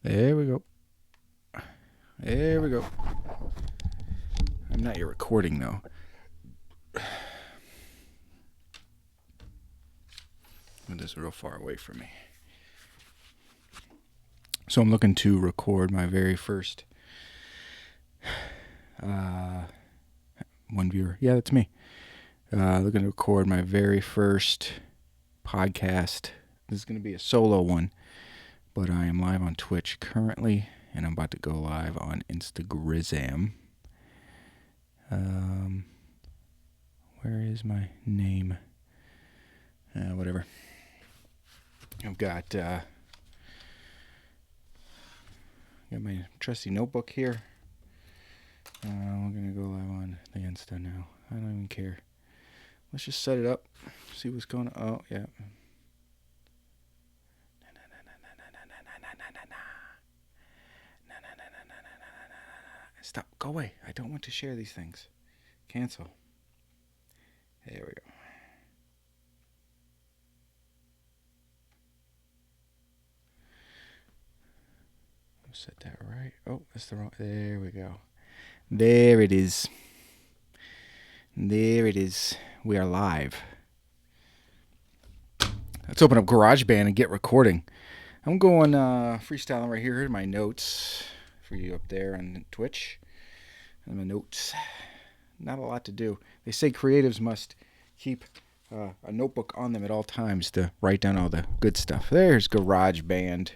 There we go. There we go. I'm not your recording, though. This is real far away from me. So I'm looking to record my very first one viewer. Yeah, that's me. Looking to record my very first podcast. This is going to be a solo one, but I am live on Twitch currently, and I'm about to go live on Instagram. Where is my name? Whatever. I've got my trusty notebook here. We're going to go live on the Insta now. I don't even care. Let's just set it up. See what's going on. Oh, yeah. Stop. Go away. I don't want to share these things. Cancel. There we go. Set that right. Oh, that's the wrong. There we go. There it is. There it is. We are live. Let's open up GarageBand and get recording. I'm going freestyling right here. Here are my notes for you up there on Twitch. And my notes. Not a lot to do. They say creatives must keep a notebook on them at all times to write down all the good stuff. There's GarageBand.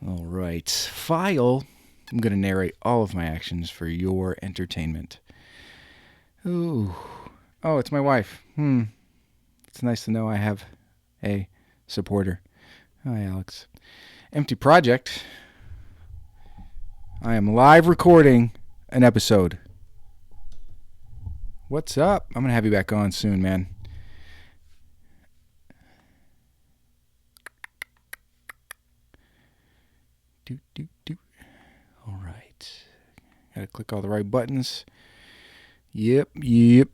All right. File. I'm going to narrate all of my actions for your entertainment. Ooh. Oh, it's my wife. It's nice to know I have a supporter. Hi, Alex. Empty project. I am live recording an episode. What's up? I'm going to have you back on soon, man. All right. Got to click all the right buttons. Yep. This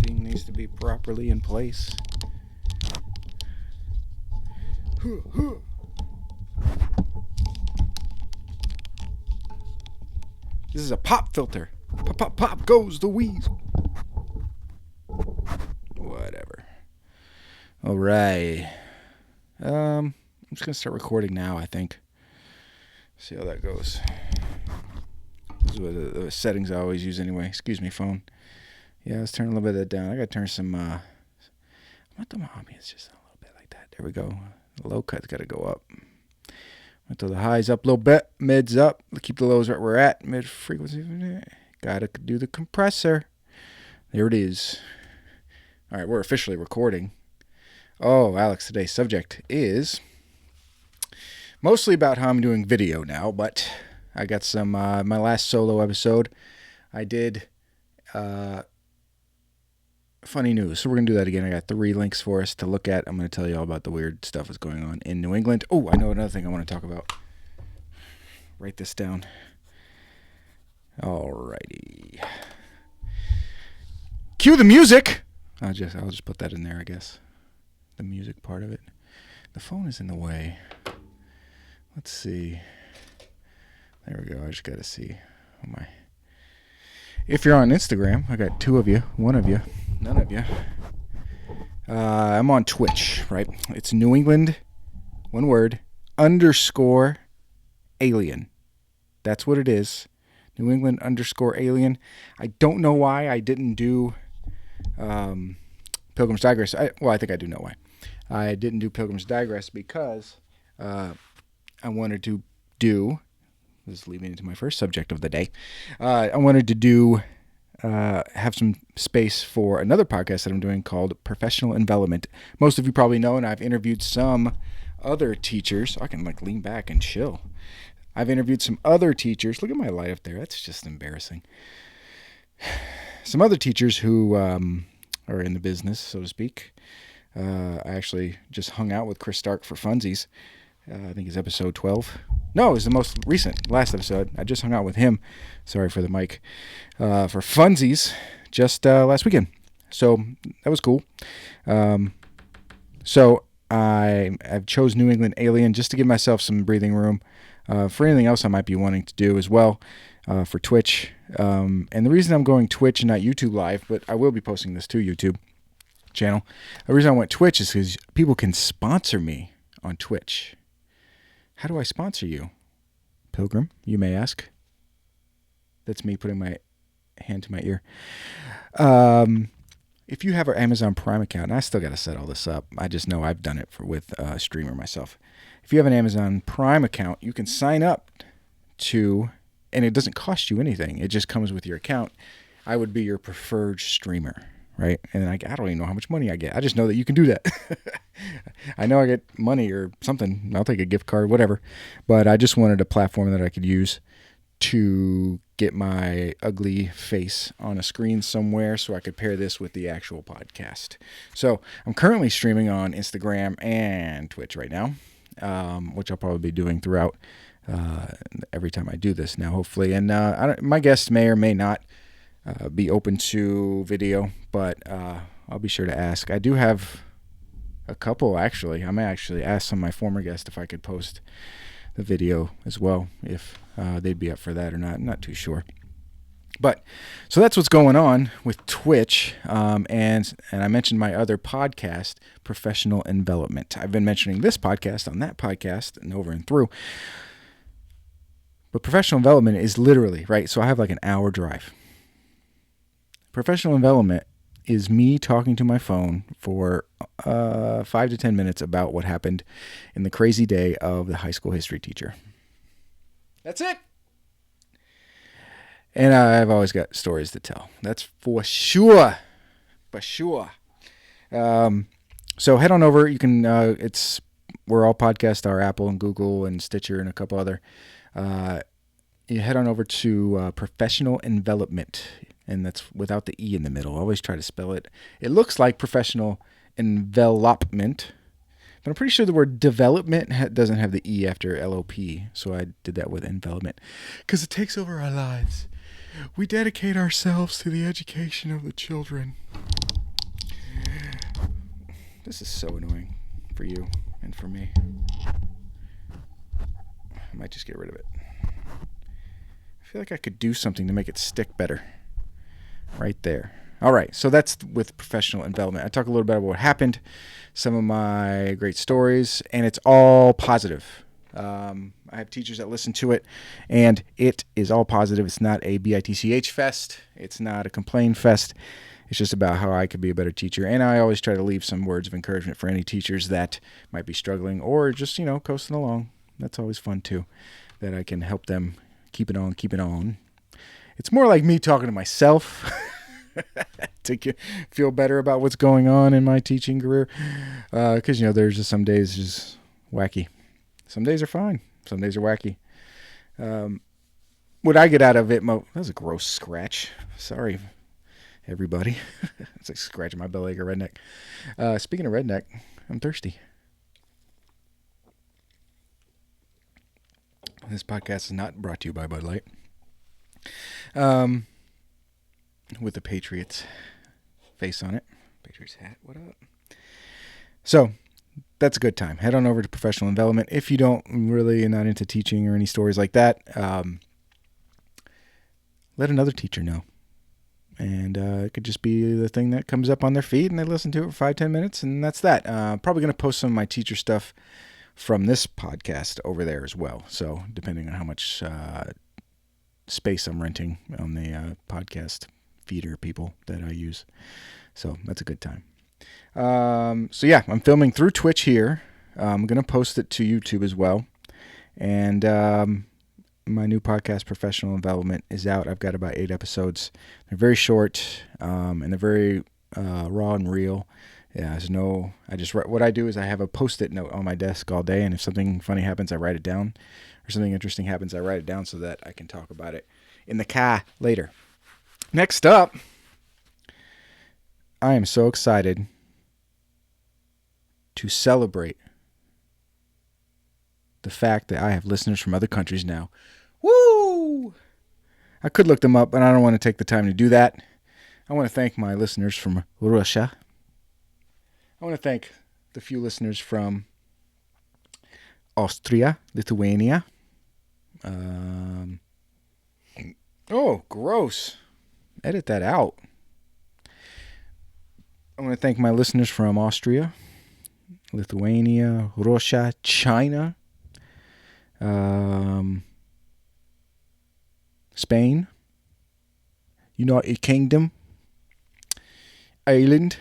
thing needs to be properly in place. This is a pop filter. Pop, pop, pop goes the weasel. Whatever. All right. I'm just going to start recording now, I think. See how that goes. These are the settings I always use anyway. Excuse me, phone. Yeah, let's turn a little bit of that down. I got to turn some, I want the ambience just a little bit like that. There we go. The low cut's got to go up. I throw the highs up a little bit. Mids up. Keep the lows right where we're at. Mid frequency. Got to do the compressor. There it is. All right, we're officially recording. Oh, Alex, today's subject is mostly about how I'm doing video now, but I got some, my last solo episode, I did funny news. So we're going to do that again. I got 3 links for us to look at. I'm going to tell you all about the weird stuff that's going on in New England. Oh, I know another thing I want to talk about. Write this down. Alrighty. Cue the music. I'll just put that in there, I guess. The music part of it. The phone is in the way. Let's see. There we go. I just got to see. If you're on Instagram, I got 2 of you, 1 of you, none of you. I'm on Twitch, right? It's New England, one word, _ alien. That's what it is. New England _ alien. I don't know why I didn't do Pilgrims Digress. I think I do know why. I didn't do Pilgrims Digress because I wanted to do, this is leading into my first subject of the day, I wanted to do, have some space for another podcast that I'm doing called Professional Envelopment. Most of you probably know, and I've interviewed some other teachers. I can lean back and chill. I've interviewed some other teachers. Look at my light up there. That's just embarrassing. Some other teachers who are in the business, so to speak. I actually just hung out with Chris Stark for funsies. I think it's episode 12. No, it was the most recent, last episode. I just hung out with him. Sorry for the mic. For funsies just last weekend. So that was cool. So I've chose New England Alien just to give myself some breathing room for anything else I might be wanting to do as well for Twitch. And the reason I'm going Twitch and not YouTube Live, but I will be posting this to YouTube channel. The reason I went Twitch is because people can sponsor me on Twitch. How do I sponsor you, Pilgrim, you may ask? That's me putting my hand to my ear. If you have an Amazon Prime account, and I still got to set all this up. I just know I've done it with a streamer myself. If you have an Amazon Prime account, you can sign up to, and it doesn't cost you anything. It just comes with your account. I would be your preferred streamer, right? And I don't even know how much money I get. I just know that you can do that. I know I get money or something. I'll take a gift card, whatever. But I just wanted a platform that I could use to get my ugly face on a screen somewhere so I could pair this with the actual podcast. So I'm currently streaming on Instagram and Twitch right now, which I'll probably be doing throughout every time I do this now, hopefully. And my guests may or may not be open to video, but I'll be sure to ask. I do have a couple, actually. I may actually ask some of my former guests if I could post the video as well, if they'd be up for that or not. I'm not too sure. But so that's what's going on with Twitch. And I mentioned my other podcast, Professional Envelopment. I've been mentioning this podcast on that podcast and over and through. But Professional Envelopment is literally, right? So I have like an hour drive. Professional Envelopment is me talking to my phone for 5 to 10 minutes about what happened in the crazy day of the high school history teacher. That's it. And I've always got stories to tell. That's for sure. For sure. So head on over. You can, it's where all podcasts are, Apple and Google and Stitcher and a couple other. You head on over to Professional Envelopment. And that's without the E in the middle. I always try to spell it. It looks like Professional Envelopment, but I'm pretty sure the word development doesn't have the E after LOP. So I did that with envelopment because it takes over our lives. We dedicate ourselves to the education of the children. This is so annoying for you and for me. I might just get rid of it. I feel like I could do something to make it stick better. Right there. All right, so that's with Professional Envelopment. I talk a little bit about what happened, some of my great stories, and it's all positive. I have teachers that listen to it, and it is all positive. It's not a BITCH fest. It's not a complain fest. It's just about how I could be a better teacher, and I always try to leave some words of encouragement for any teachers that might be struggling or just, coasting along. That's always fun, too, that I can help them keep it on. It's more like me talking to myself to feel better about what's going on in my teaching career. Because, there's just some days just wacky. Some days are fine. Some days are wacky. What I get out of it, that was a gross scratch. Sorry, everybody. It's like scratching my belly like a redneck. Speaking of redneck, I'm thirsty. This podcast is not brought to you by Bud Light. With the Patriots face on it. Patriots hat, what up? So, that's a good time. Head on over to Professional Envelopment. If you don't really, not into teaching or any stories like that, let another teacher know. And it could just be the thing that comes up on their feed and they listen to it for 5-10 minutes, and that's that. Probably going to post some of my teacher stuff from this podcast over there as well. So, depending on how much space I'm renting on the podcast feeder people that I use. So that's a good time. So yeah, I'm filming through Twitch here. I'm going to post it to YouTube as well. And my new podcast, Professional Envelopment, is out. I've got about 8 episodes. They're very short, and they're very raw and real. Yeah, what I do is I have a Post-it note on my desk all day, and if something funny happens, I write it down. Or something interesting happens, I write it down so that I can talk about it in the car later. Next up, I am so excited to celebrate the fact that I have listeners from other countries now. Woo! I could look them up, but I don't want to take the time to do that. I want to thank my listeners from Russia. I want to thank the few listeners from Austria, Lithuania. Oh, gross. Edit that out. I want to thank my listeners from Austria, Lithuania, Russia, China, Spain, United Kingdom, Ireland,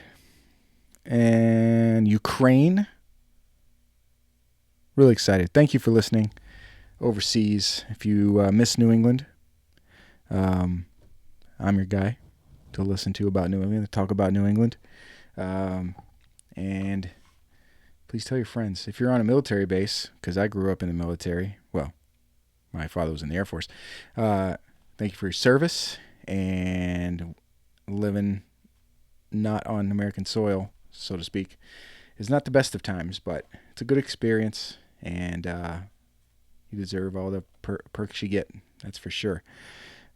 and Ukraine. Really excited. Thank you for listening overseas. If you miss New England, I'm your guy to listen to about New England, to talk about New England. And please tell your friends. If you're on a military base, because I grew up in the military, well, my father was in the Air Force. Thank you for your service and living not on American soil, so to speak, is not the best of times, but it's a good experience, and you deserve all the perks you get. That's for sure.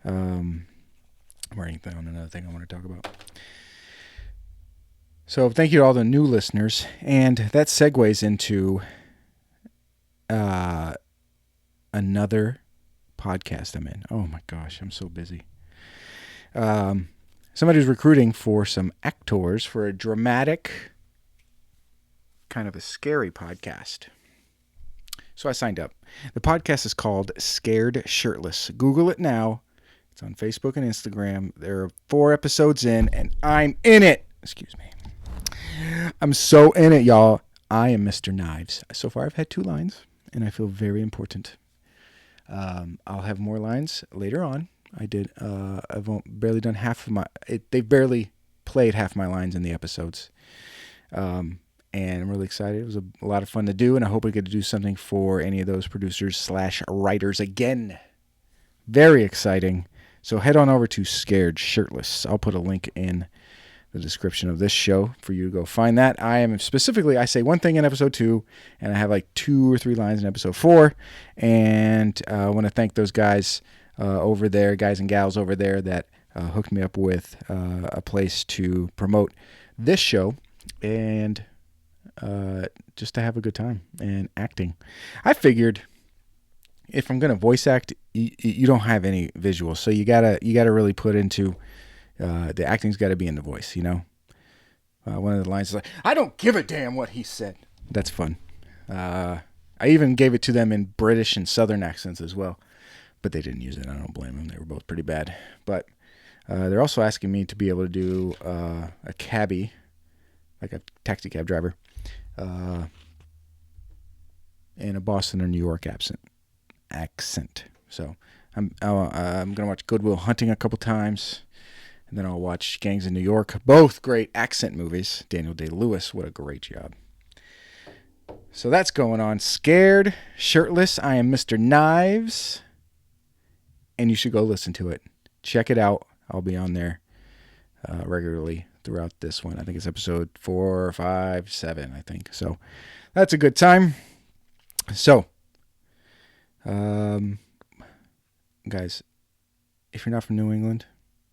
I'm writing down another thing I want to talk about. So thank you to all the new listeners, and that segues into another podcast I'm in. Oh my gosh, I'm so busy. Somebody's recruiting for some actors for a dramatic, kind of a scary podcast. So I signed up. The podcast is called Scared Shirtless. Google it now. It's on Facebook and Instagram. There are 4 episodes in, and I'm in it. Excuse me. I'm so in it, y'all. I am Mr. Knives. So far, I've had 2 lines, and I feel very important. I'll have more lines later on. I've barely done half of they've barely played half my lines in the episodes. And I'm really excited. It was a lot of fun to do, and I hope we get to do something for any of those producers/writers again. Very exciting. So head on over to Scared Shirtless. I'll put a link in the description of this show for you to go find that. I say one thing in episode 2, and I have like 2 or 3 lines in episode 4. And I want to thank those guys over there, guys and gals over there that hooked me up with a place to promote this show and just to have a good time and acting. I figured if I'm going to voice act, you don't have any visuals, so you gotta really put into the acting's got to be in the voice, you know. One of the lines is like, "I don't give a damn what he said." That's fun. I even gave it to them in British and Southern accents as well, but they didn't use it. I don't blame them. They were both pretty bad. But they're also asking me to be able to do a cabbie, like a taxi cab driver, in a Boston or New York accent. So I'm gonna watch Good Will Hunting a couple times. And then I'll watch Gangs in New York. Both great accent movies. Daniel Day-Lewis, what a great job. So that's going on. Scared Shirtless. I am Mr. Knives. And you should go listen to it. Check it out. I'll be on there regularly throughout this one. I think it's episode 4, 5, 7, I think. So that's a good time. So, guys, if you're not from New England,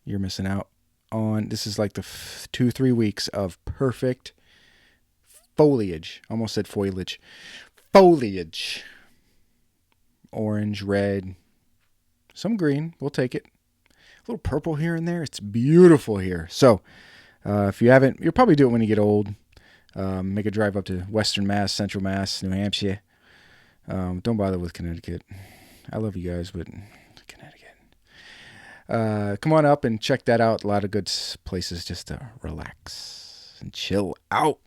you're missing out on, this is like the 2-3 weeks of perfect foliage. Almost said foliage. Foliage. Orange, red, some green. We'll take it. A little purple here and there. It's beautiful here. So if you haven't, you'll probably do it when you get old. Make a drive up to Western Mass, Central Mass, New Hampshire. Don't bother with Connecticut. I love you guys, but Connecticut. Come on up and check that out. A lot of good places just to relax and chill out.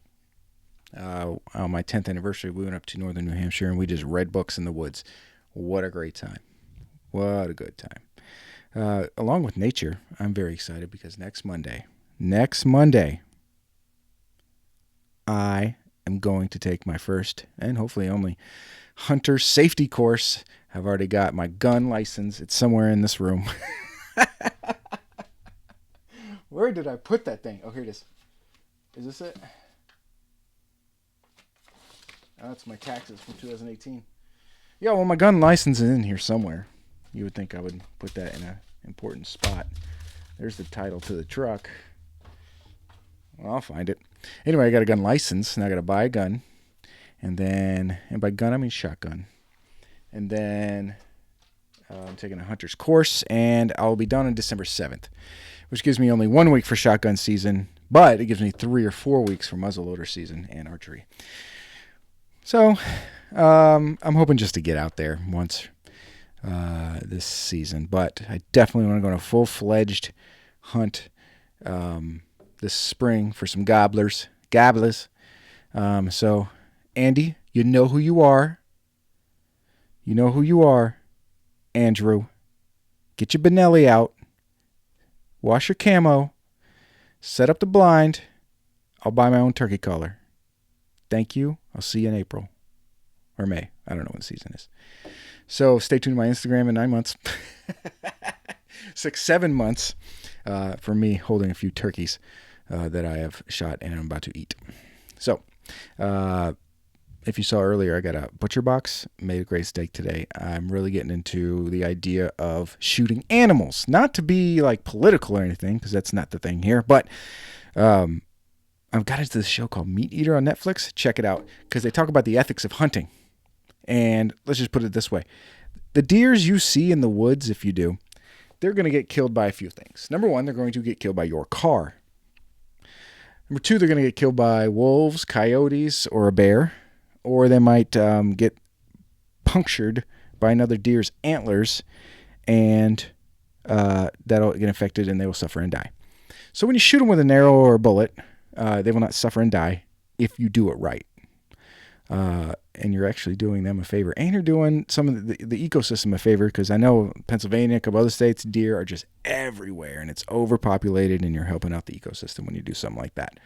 On my 10th anniversary, we went up to northern New Hampshire and we just read books in the woods. What a great time. What a good time. Along with nature, I'm very excited because next Monday, I am going to take my first and hopefully only hunter safety course. I've already got my gun license. It's somewhere in this room. Where did I put that thing? Oh, here it is. Is this it? Oh, that's my taxes from 2018. Yeah, well, my gun license is in here somewhere. You would think I would put that in an important spot. There's the title to the truck. Well, I'll find it. Anyway, I got a gun license. Now I got to buy a gun. And by gun, I mean shotgun. And then I'm taking a hunter's course, and I'll be done on December 7th, which gives me only 1 week for shotgun season, but it gives me 3 or 4 weeks for muzzleloader season and archery. So I'm hoping just to get out there once this season, but I definitely want to go on a full-fledged hunt this spring for some gobblers. So, Andy, you know who you are. You know who you are. Andrew, get your Benelli out. Wash your camo. Set up the blind. I'll buy my own turkey collar. Thank you. I'll see you in April. Or May. I don't know when the season is. So stay tuned to my Instagram in 9 months. 7 months for me holding a few turkeys that I have shot and I'm about to eat. So, if you saw earlier, I got a butcher box, made a great steak today. I'm really getting into the idea of shooting animals. Not to be like political or anything, because that's not the thing here, but I've got into this show called Meat Eater on Netflix. Check it out, because they talk about the ethics of hunting. And let's just put it this way. The deers you see in the woods, if you do, they're going to get killed by a few things. Number one, they're going to get killed by your car. Number two, they're going to get killed by wolves, coyotes, or a bear. Or they might get punctured by another deer's antlers, and that'll get infected, and they will suffer and die. So when you shoot them with an arrow or a bullet, they will not suffer and die if you do it right. And you're actually doing them a favor. And you're doing some of the ecosystem a favor, because I know Pennsylvania, a couple other states, deer are just everywhere, and it's overpopulated, and you're helping out the ecosystem when you do something like that.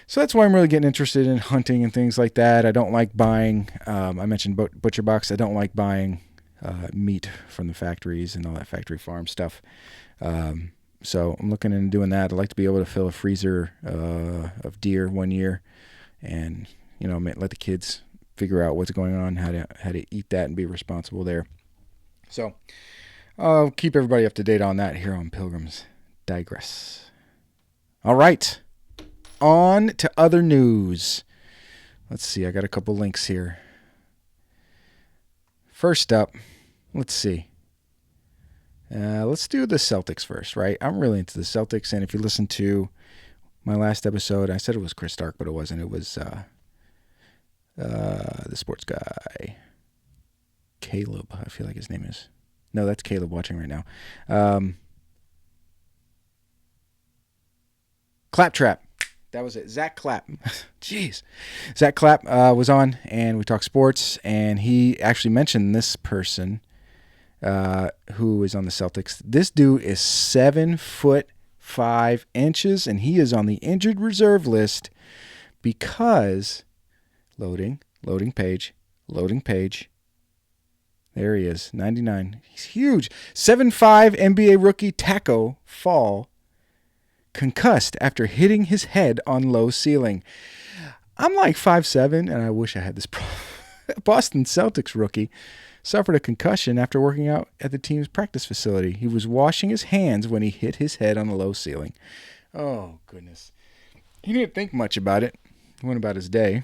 So that's why I'm really getting interested in hunting and things like that. I don't like buying, I mentioned Butcher Box, I don't like buying meat from the factories and all that factory farm stuff. So I'm looking into doing that. I'd like to be able to fill a freezer of deer 1 year and, let the kids figure out what's going on, how to eat that and be responsible there. So I'll keep everybody up to date on that here on Pilgrims Digress. All right. On to other news. Let's see. I got a couple links here. First up, let's see. Let's do the Celtics first, right? I'm really into the Celtics, and if you listen to my last episode, I said it was Chris Stark, but it wasn't. It was the sports guy, Caleb. I feel like his name is. No, that's Caleb watching right now. Claptrap. That was it. Zach Clapp. Jeez. Zach Clapp was on, and we talked sports, and he actually mentioned this person who is on the Celtics. This dude is 7'5", and he is on the injured reserve list because loading page. There he is, 99. He's huge. 7'5" NBA rookie Taco Fall concussed after hitting his head on low ceiling. I'm like 5'7", and I wish I had this problem. Boston Celtics rookie suffered a concussion after working out at the team's practice facility. He was washing his hands when he hit his head on the low ceiling. Oh, goodness. He didn't think much about it. He went about his day.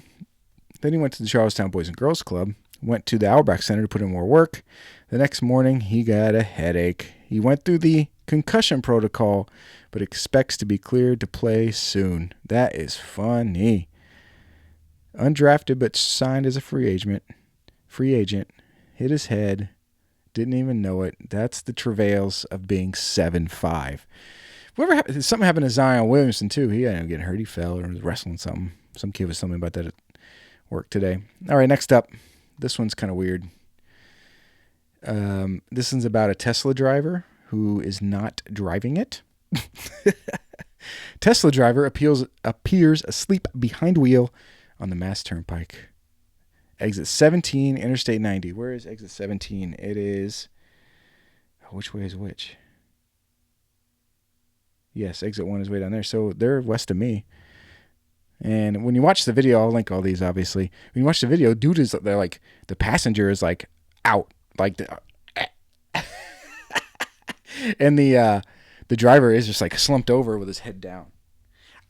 Then he went to the Charlestown Boys and Girls Club, went to the Auerbach Center to put in more work. The next morning, he got a headache. He went through the concussion protocol, but expects to be cleared to play soon. That is funny. Undrafted, but signed as a free agent. Hit his head. Didn't even know it. That's the travails of being 7'5". Something happened to Zion Williamson, too. He ended up getting hurt. He fell or was wrestling something. Some kid was telling me about that at work today. All right, next up. This one's kind of weird. This one's about a Tesla driver who is not driving it. Tesla driver appears asleep behind wheel on the Mass Turnpike. Exit 17, Interstate 90. Where is exit 17? It is... which way is which? Yes, exit 1 is way down there. So they're west of me. And when you watch the video, I'll link all these, obviously. When you watch the video, dude is... they're like... the passenger is like out. Like... and the driver is just like slumped over with his head down.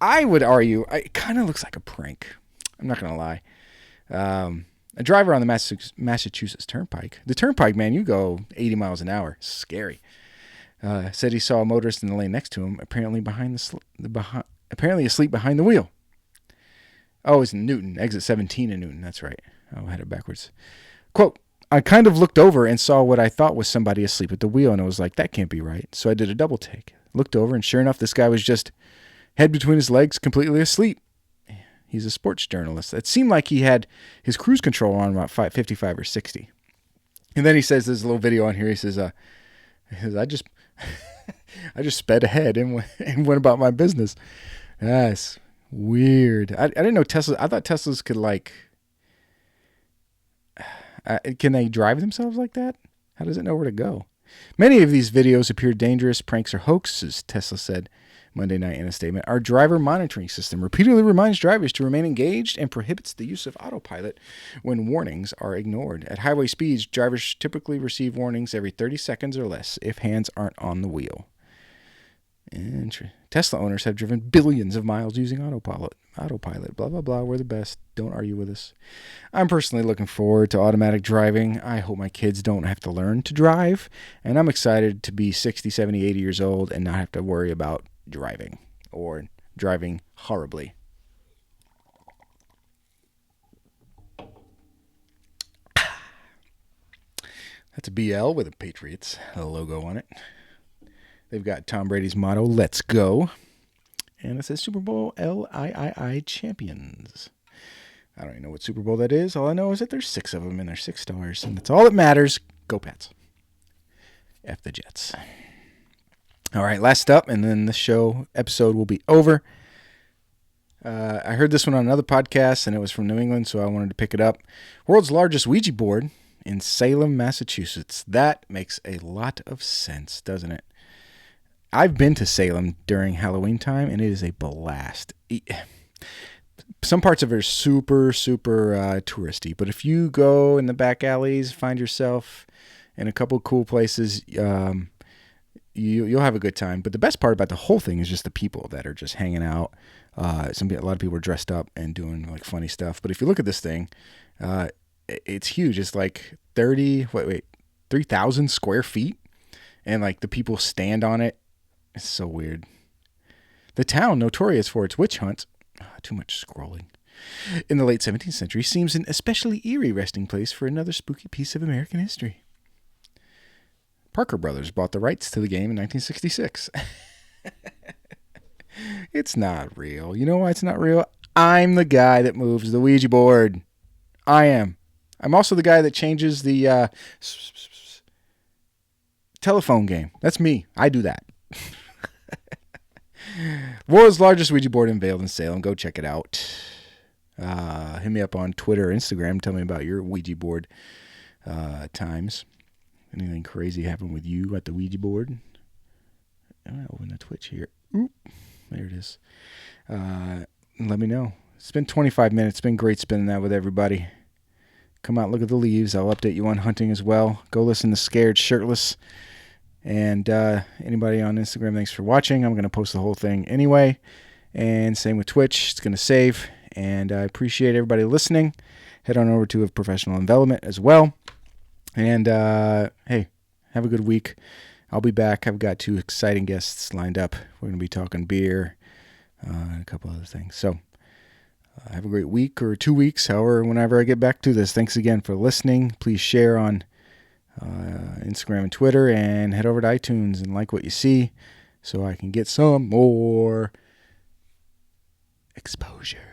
I would argue it kind of looks like a prank. I'm not going to lie. A driver on the Massachusetts Turnpike. The Turnpike, man, you go 80 miles an hour. Scary. Said he saw a motorist in the lane next to him, apparently asleep behind the wheel. Oh, it's in Newton, exit 17 in Newton. That's right. I had it backwards. Quote, I kind of looked over and saw what I thought was somebody asleep at the wheel, and I was like, that can't be right. So I did a double take. Looked over, and sure enough, this guy was just head between his legs, completely asleep. He's a sports journalist. It seemed like he had his cruise control on about 55 or 60. And then he says, there's a little video on here. He says, I just sped ahead and went about my business. That's weird. I didn't know Tesla. I thought Teslas could can they drive themselves like that? How does it know where to go? Many of these videos appear dangerous pranks or hoaxes, Tesla said Monday night in a statement. Our driver monitoring system repeatedly reminds drivers to remain engaged and prohibits the use of autopilot when warnings are ignored. At highway speeds, drivers typically receive warnings every 30 seconds or less if hands aren't on the wheel. Tesla owners have driven billions of miles using autopilot. Blah, blah, blah. We're the best. Don't argue with us. I'm personally looking forward to automatic driving. I hope my kids don't have to learn to drive. And I'm excited to be 60, 70, 80 years old and not have to worry about driving or driving horribly. That's a BL with a Patriots logo on it. They've got Tom Brady's motto, let's go. And it says Super Bowl LIII champions. I don't even know what Super Bowl that is. All I know is that there's 6 of them and there's 6 stars. And that's all that matters. Go Pats. F the Jets. All right, last up, and then the episode will be over. I heard this one on another podcast, and it was from New England, so I wanted to pick it up. World's largest Ouija board in Salem, Massachusetts. That makes a lot of sense, doesn't it? I've been to Salem during Halloween time, and it is a blast. Some parts of it are super, super touristy, but if you go in the back alleys, find yourself in a couple of cool places, you'll have a good time. But the best part about the whole thing is just the people that are just hanging out. A lot of people are dressed up and doing like funny stuff. But if you look at this thing, it's huge. It's like 3,000 square feet, and like the people stand on it. It's so weird. The town, notorious for its witch hunt, too much scrolling, in the late 17th century, seems an especially eerie resting place for another spooky piece of American history. Parker Brothers bought the rights to the game in 1966. It's not real. You know why it's not real? I'm the guy that moves the Ouija board. I am. I'm also the guy that changes the telephone game. That's me. I do that. World's largest Ouija board unveiled in Salem. Go check it out. Hit me up on Twitter or Instagram. Tell me about your Ouija board times. Anything crazy happened with you at the Ouija board? I'll open the Twitch here. Oop, there it is. Let me know. It's been 25 minutes. It's been great spending that with everybody. Come out, look at the leaves. I'll update you on hunting as well. Go listen to Scared Shirtless. And anybody on Instagram, thanks for watching. I'm going to post the whole thing anyway. And same with Twitch. It's going to save. And I appreciate everybody listening. Head on over to a professional envelopment as well. And hey, have a good week. I'll be back. I've got 2 exciting guests lined up. We're going to be talking beer and a couple other things. So have a great week or 2 weeks, however, whenever I get back to this. Thanks again for listening. Please share on Instagram and Twitter, and head over to iTunes and like what you see so I can get some more exposure.